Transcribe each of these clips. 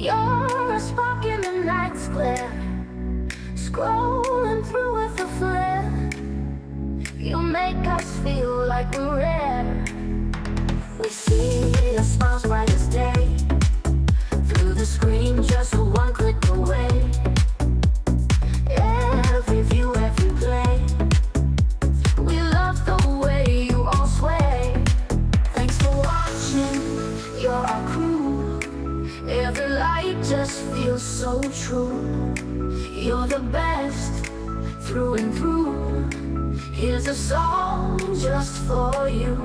You're a spark in the night's glare, scrolling through with a flare. You make us feel like we're rare. We see your smiles bright as day, through the screen just one click away. Every view, every play, we love the way you all sway. Thanks for watching, you're our crew. Every light just feels so true. You're the best, through and through. Here's a song just for you.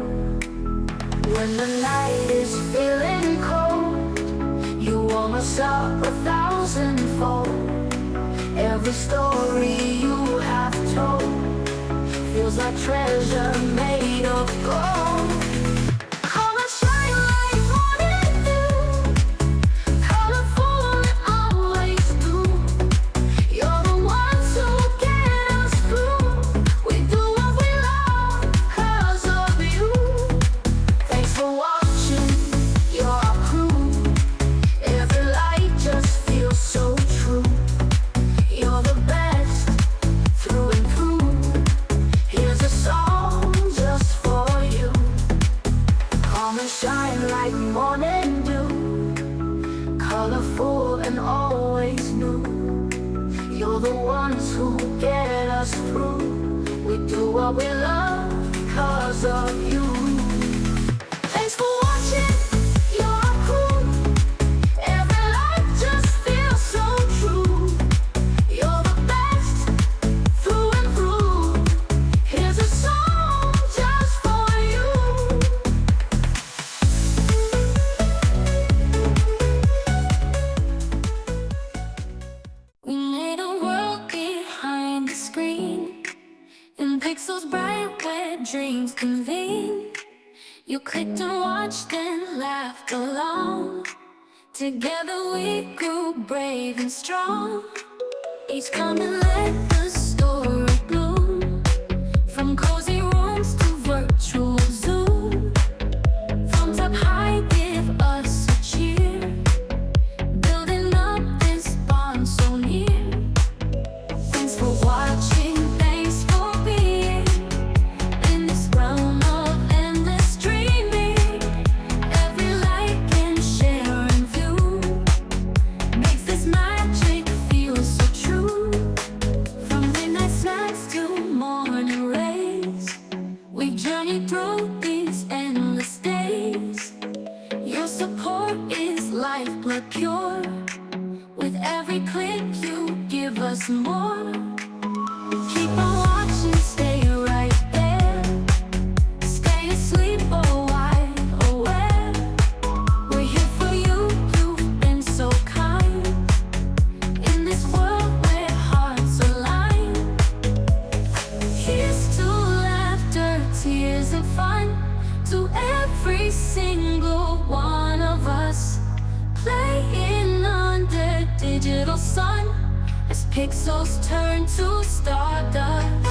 When the night is feeling cold, you warm us up 1,000-fold. Every story you have told feels like treasure made of gold. Come and shine like morning dew, colorful and always new. You're the ones who get us through. We do what we love 'cause of you. Thanks for watching, you're our crew. Every light just feels so true. You're the best, through and through. Here's a song just for you. Come and shine like morning dew, colorful and always new. You're the ones who get us through. We do what we love 'cause of you. Thanks for watching, you're our crew. Every light just feels so true. You're the best, through and through. Here's a song just for you. We made a world behind the screen, in pixels bright where dreams convene. You clicked and watched and laughed along. Together we grew brave and strong. Each come and let the story bloom, from cozy rooms to virtual Zoom. Thumbs up high, give us a cheer, building up this bond so near. Thanks for watching, thanks for being in this realm of endless dreaming. Every like and share and view makes this magic feel so true. From midnight snacks to morning rays, we journey through these endless days. Your support is lifeblood pure. With every click you give us more. Keep on watching, stay right there. Stay asleep or wide aware. We're here for you, you've been so kind. In this world where hearts align, here's to laughter, tears and fun. To every single one of us, playing under digital sun, as pixels turn to stardust.